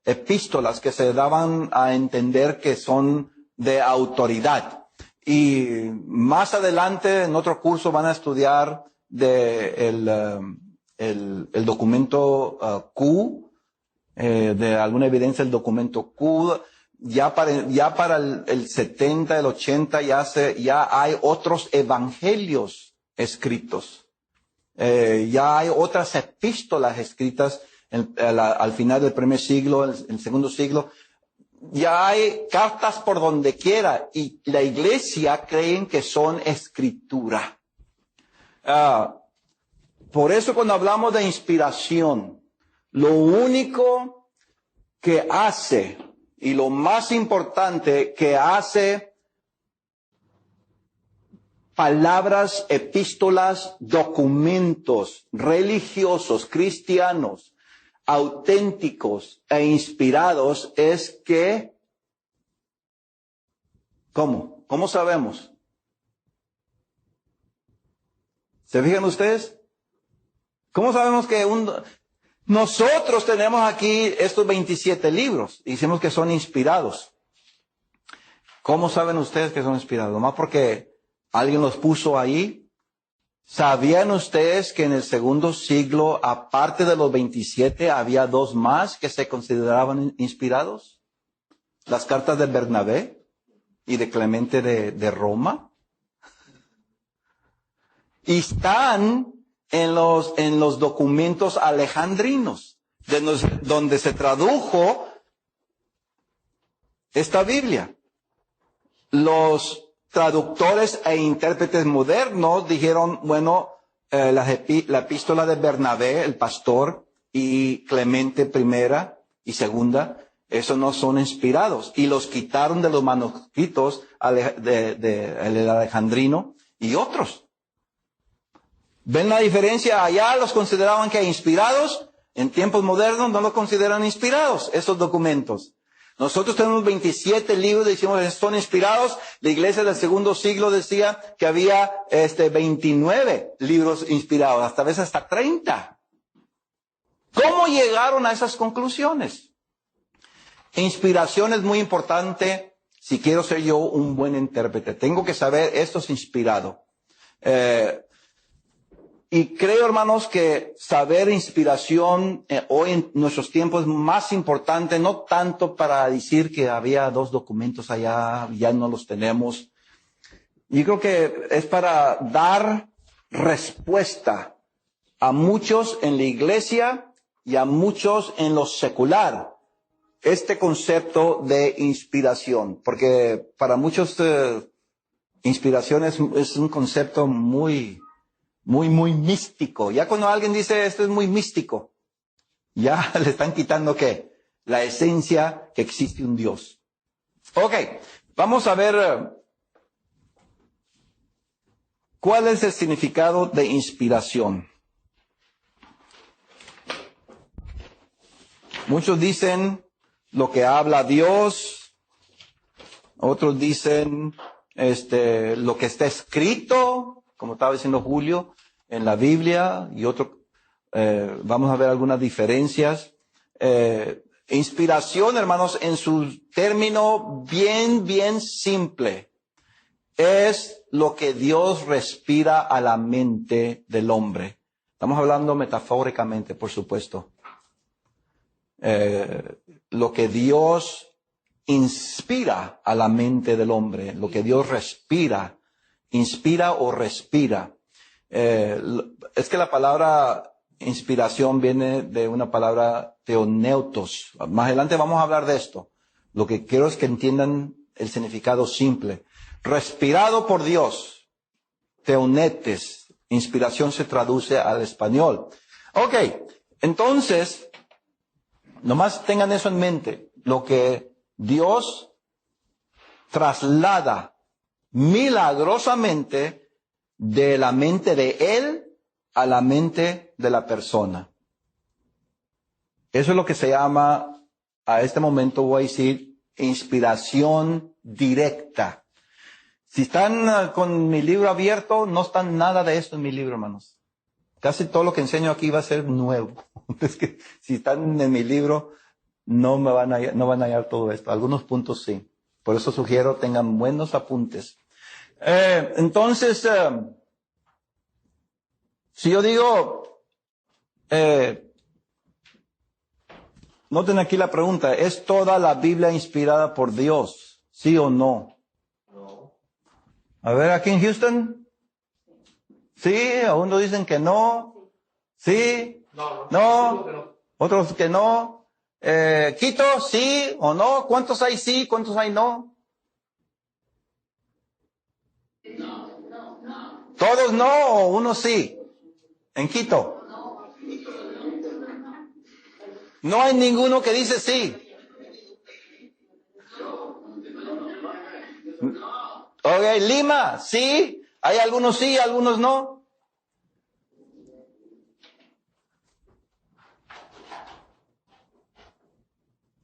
Speaker 2: epístolas que se daban a entender que son de autoridad. Y más adelante, en otro curso, van a estudiar el documento Q, de alguna evidencia del documento Q. Ya para el 70, el 80, ya hay otros evangelios escritos. Ya hay otras epístolas escritas al final del primer siglo, el segundo siglo. Ya hay cartas por donde quiera y la iglesia creen que son escritura. Por eso cuando hablamos de inspiración, lo único que hace y lo más importante que hace palabras, epístolas, documentos religiosos, cristianos, auténticos e inspirados es que, ¿cómo? ¿Cómo sabemos? ¿Se fijan ustedes? ¿Cómo sabemos que nosotros tenemos aquí estos 27 libros y decimos que son inspirados? ¿Cómo saben ustedes que son inspirados? Nomás porque alguien los puso ahí. ¿Sabían ustedes que en el segundo siglo, aparte de los 27, había dos más que se consideraban inspirados? Las cartas de Bernabé y de Clemente de Roma. Y están en los documentos alejandrinos, donde se tradujo esta Biblia. Los traductores e intérpretes modernos dijeron, bueno, la epístola de Bernabé, el pastor, y Clemente primera y segunda, esos no son inspirados. Y los quitaron de los manuscritos el alejandrino y otros. ¿Ven la diferencia? Allá los consideraban que inspirados, en tiempos modernos no los consideran inspirados, esos documentos. Nosotros tenemos 27 libros, decimos que son inspirados. La iglesia del segundo siglo decía que había 29 libros inspirados, hasta veces hasta 30. ¿Cómo llegaron a esas conclusiones? Inspiración es muy importante si quiero ser yo un buen intérprete. Tengo que saber esto es inspirado. Y creo, hermanos, que saber inspiración hoy en nuestros tiempos es más importante, no tanto para decir que había dos documentos allá, ya no los tenemos. Yo creo que es para dar respuesta a muchos en la iglesia y a muchos en lo secular. Este concepto de inspiración, porque para muchos inspiración es un concepto muy místico. Ya cuando alguien dice esto es muy místico, ya le están quitando ¿qué? La esencia que existe un Dios. Ok, vamos a ver cuál es el significado de inspiración. Muchos dicen lo que habla Dios, otros dicen lo que está escrito, como estaba diciendo Julio, en la Biblia, y vamos a ver algunas diferencias. Inspiración, hermanos, en su término bien simple, es lo que Dios respira a la mente del hombre. Estamos hablando metafóricamente, por supuesto. Lo que Dios inspira a la mente del hombre, lo que Dios respira, inspira o respira. Es que la palabra inspiración viene de una palabra theoneutos. Más adelante vamos a hablar de esto. Lo que quiero es que entiendan el significado simple. Respirado por Dios, theonetes, inspiración se traduce al español. Ok, entonces, nomás tengan eso en mente. Lo que Dios traslada milagrosamente de la mente de Él a la mente de la persona. Eso es lo que se llama a este momento voy a decir inspiración directa. Si están con mi libro abierto, no está nada de esto en mi libro, hermanos. Casi todo lo que enseño aquí va a ser nuevo. Es que si están en mi libro, no van a hallar todo esto. Algunos puntos sí. Por eso sugiero tengan buenos apuntes. Entonces, si yo digo, noten aquí la pregunta, ¿es toda la Biblia inspirada por Dios? ¿Sí o no?
Speaker 1: No.
Speaker 2: A ver, aquí en Houston. Sí, algunos dicen que no. Sí,
Speaker 1: No.
Speaker 2: no. Otros que no. Quito, sí o no. ¿Cuántos hay sí? ¿Cuántos hay no? Todos no o uno sí. En Quito. No hay ninguno que dice sí. Ok, Lima, sí. Hay algunos sí, algunos no.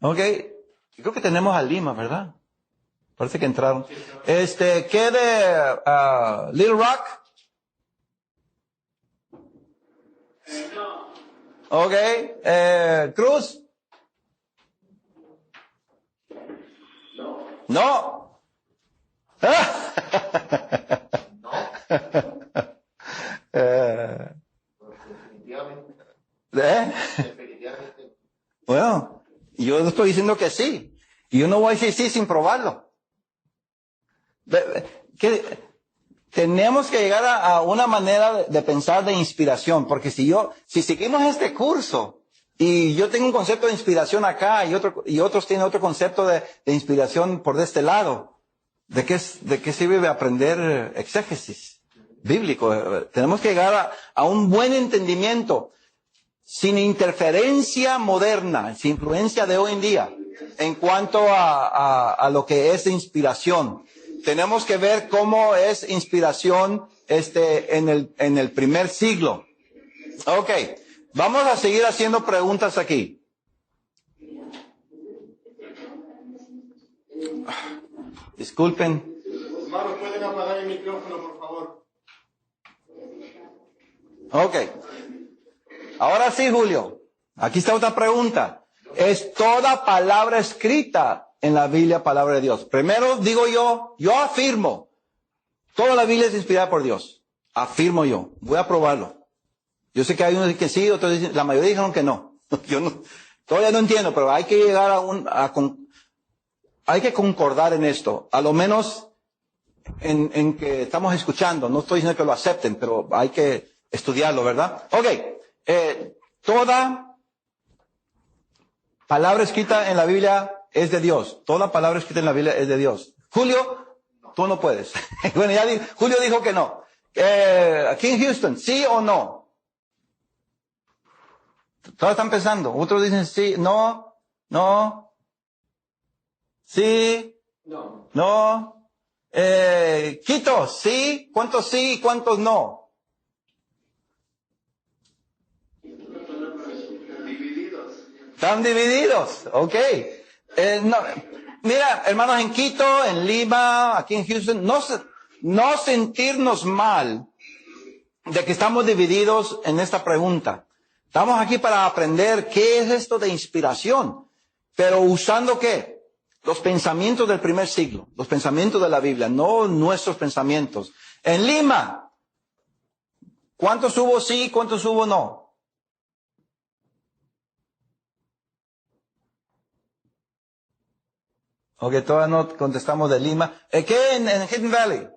Speaker 2: Ok, creo que tenemos a Lima, ¿verdad? Parece que entraron. ¿Qué de Little Rock? Ok, Cruz. No.
Speaker 1: Definitivamente. Definitivamente.
Speaker 2: Bueno, yo estoy diciendo que sí. Y yo no voy a decir sí sin probarlo. Tenemos que llegar a una manera de pensar de inspiración, porque si seguimos este curso y yo tengo un concepto de inspiración acá y otros tienen otro concepto de inspiración por de este lado, ¿de qué sirve aprender exégesis bíblico? Tenemos que llegar a un buen entendimiento sin interferencia moderna, sin influencia de hoy en día en cuanto a lo que es inspiración. Tenemos que ver cómo es inspiración en el primer siglo. Ok, vamos a seguir haciendo preguntas aquí. Disculpen.
Speaker 1: Hermano, ¿pueden apagar el micrófono, por favor?
Speaker 2: Ok. Ahora sí, Julio. Aquí está otra pregunta. ¿Es toda palabra escrita en la Biblia palabra de Dios? Primero digo yo afirmo, toda la Biblia es inspirada por Dios. Afirmo yo. Voy a probarlo. Yo sé que hay unos que sí, otros dicen, la mayoría dijeron que no. Yo no, todavía no entiendo, pero hay que llegar hay que concordar en esto. A lo menos en que estamos escuchando. No estoy diciendo que lo acepten, pero hay que estudiarlo, ¿verdad? Ok. Toda palabra escrita en la Biblia es de Dios. Toda palabra escrita en la Biblia es de Dios. Julio, tú no puedes. Bueno, Julio dijo que no. Aquí en Houston, ¿sí o no? Todos están pensando. Otros dicen sí, no, sí, no. Quito, sí. ¿Cuántos sí y cuántos no? Están divididos, ok. No, mira, hermanos, en Quito, en Lima, aquí en Houston, no sentirnos mal de que estamos divididos en esta pregunta. Estamos aquí para aprender qué es esto de inspiración, pero usando ¿qué? Los pensamientos del primer siglo, los pensamientos de la Biblia, no nuestros pensamientos. En Lima, ¿cuántos hubo sí, cuántos hubo no? Ok, todavía no contestamos de Lima. ¿Qué en Hidden Valley?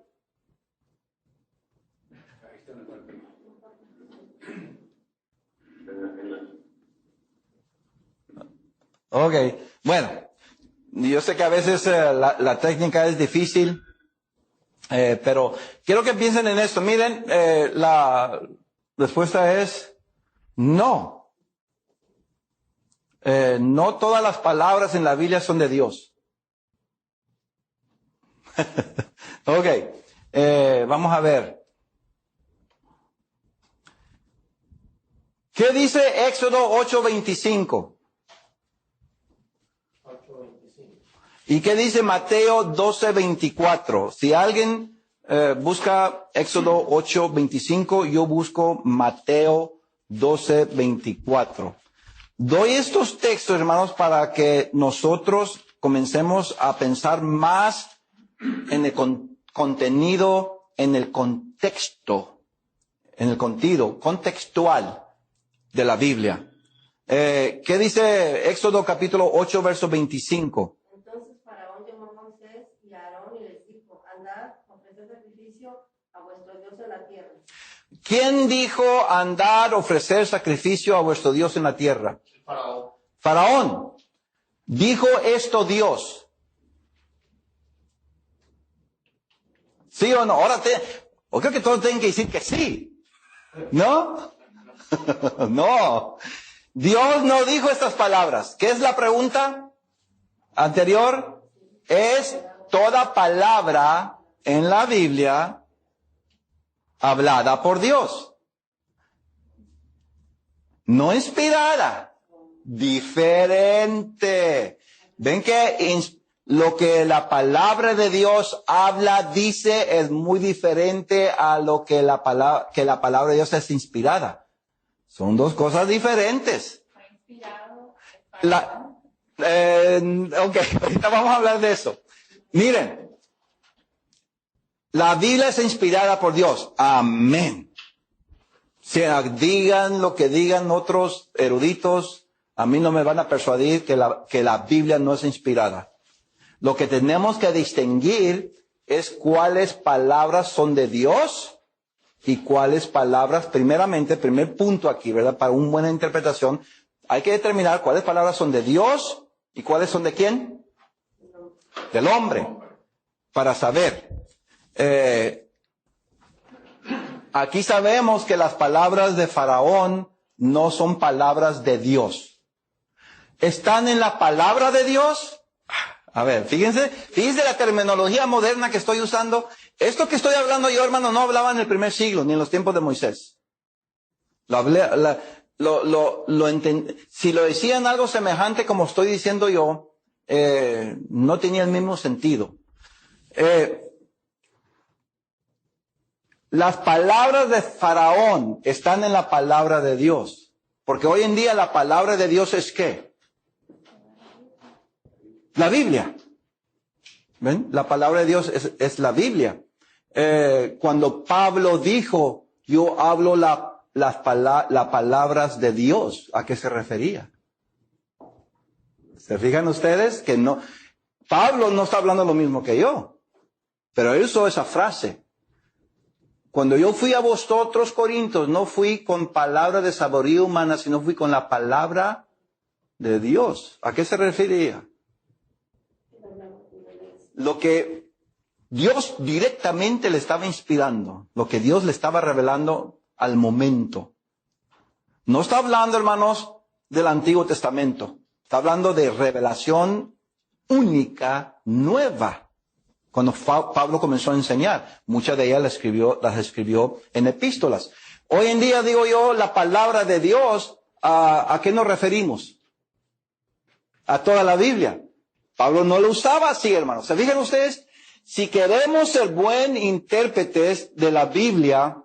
Speaker 2: Ok, bueno, yo sé que a veces la técnica es difícil, pero quiero que piensen en esto. Miren, la respuesta es no. No todas las palabras en la Biblia son de Dios. Ok, vamos a ver. ¿Qué dice Éxodo 8:25? ¿Y qué dice Mateo 12:24? Si alguien busca Éxodo 8:25, yo busco Mateo 12:24. Doy estos textos, hermanos, para que nosotros comencemos a pensar más en el contenido, en el contexto, en el contenido contextual de la Biblia. ¿Qué dice Éxodo capítulo 8, verso 25?
Speaker 5: Entonces Faraón llamó a Moisés y a Aarón y les dijo, andad, ofreced sacrificio a vuestro Dios en la tierra.
Speaker 2: ¿Quién dijo andar, ofrecer sacrificio a vuestro Dios en la tierra?
Speaker 1: El faraón.
Speaker 2: Faraón. ¿Dijo esto Dios? ¿Sí o no? O creo que todos tienen que decir que sí. ¿No? No. Dios no dijo estas palabras. ¿Qué es la pregunta anterior? Es toda palabra en la Biblia hablada por Dios. No inspirada. Diferente. ¿Ven que lo que la palabra de Dios habla, dice, es muy diferente a lo que la palabra de Dios es inspirada? Son dos cosas diferentes.
Speaker 4: Fue inspirado.
Speaker 2: Ok, ahorita vamos a hablar de eso. Miren, la Biblia es inspirada por Dios. Amén. Si digan lo que digan otros eruditos, a mí no me van a persuadir que la Biblia no es inspirada. Lo que tenemos que distinguir es cuáles palabras son de Dios y cuáles palabras, primeramente, primer punto aquí, ¿verdad? Para una buena interpretación, hay que determinar cuáles palabras son de Dios y cuáles son de quién? Del hombre. Para saber. Aquí sabemos que las palabras de Faraón no son palabras de Dios. ¿Están en la palabra de Dios? A ver, fíjense la terminología moderna que estoy usando. Esto que estoy hablando yo, hermano, no hablaba en el primer siglo, ni en los tiempos de Moisés. Si lo decían algo semejante como estoy diciendo yo, no tenía el mismo sentido. Las palabras de Faraón están en la palabra de Dios. Porque hoy en día la palabra de Dios es ¿qué? La Biblia. ¿Ven? La palabra de Dios es la Biblia. Cuando Pablo dijo, yo hablo las palabras de Dios, ¿a qué se refería? ¿Se fijan ustedes que no? Pablo no está hablando lo mismo que yo. Pero él usó esa frase. Cuando yo fui a vosotros, Corintios, no fui con palabras de sabiduría humana, sino fui con la palabra de Dios. ¿A qué se refería? Lo que Dios directamente le estaba inspirando, lo que Dios le estaba revelando al momento. No está hablando, hermanos, del Antiguo Testamento. Está hablando de revelación única, nueva. Cuando Pablo comenzó a enseñar, muchas de ellas las escribió en epístolas. Hoy en día, digo yo, la palabra de Dios, ¿a qué nos referimos? A toda la Biblia. Pablo no lo usaba así, hermanos. ¿Se fijan ustedes? Si queremos ser buen intérpretes de la Biblia,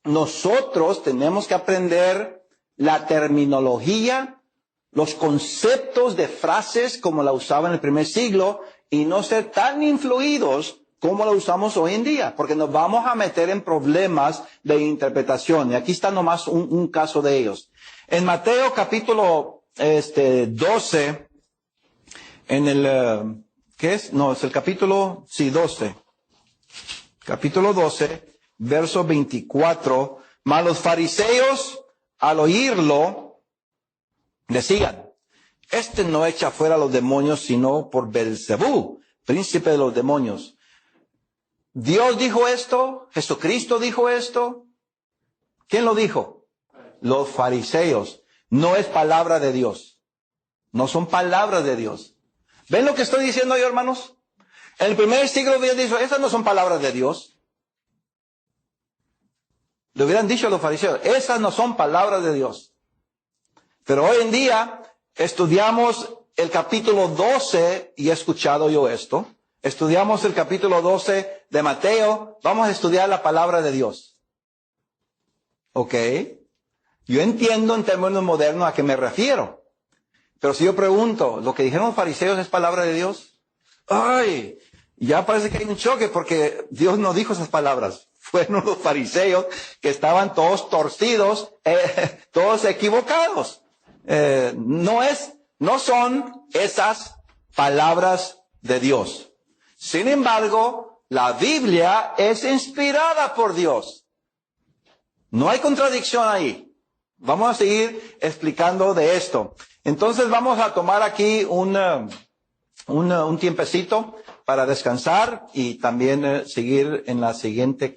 Speaker 2: nosotros tenemos que aprender la terminología, los conceptos de frases como la usaba en el primer siglo y no ser tan influidos como la usamos hoy en día, porque nos vamos a meter en problemas de interpretación. Y aquí está nomás un caso de ellos. En Mateo capítulo 12, en el, ¿qué es? No, es el capítulo, 12. Capítulo 12, verso 24. Mas los fariseos, al oírlo, decían, este no echa fuera a los demonios, sino por Beelzebú, príncipe de los demonios. ¿Dios dijo esto? ¿Jesucristo dijo esto? ¿Quién lo dijo? Los fariseos. No es palabra de Dios. No son palabras de Dios. ¿Ven lo que estoy diciendo yo, hermanos? En el primer siglo hubieran dicho, esas no son palabras de Dios. Le hubieran dicho a los fariseos, esas no son palabras de Dios. Pero hoy en día estudiamos el capítulo 12, y he escuchado yo esto, estudiamos el capítulo 12 de Mateo, vamos a estudiar la palabra de Dios. ¿Ok? Yo entiendo en términos modernos a qué me refiero. Pero si yo pregunto, ¿lo que dijeron los fariseos es palabra de Dios? ¡Ay! Ya parece que hay un choque porque Dios no dijo esas palabras. Fueron los fariseos que estaban todos torcidos, todos equivocados. No son esas palabras de Dios. Sin embargo, la Biblia es inspirada por Dios. No hay contradicción ahí. Vamos a seguir explicando de esto. Entonces vamos a tomar aquí un tiempecito para descansar y también seguir en la siguiente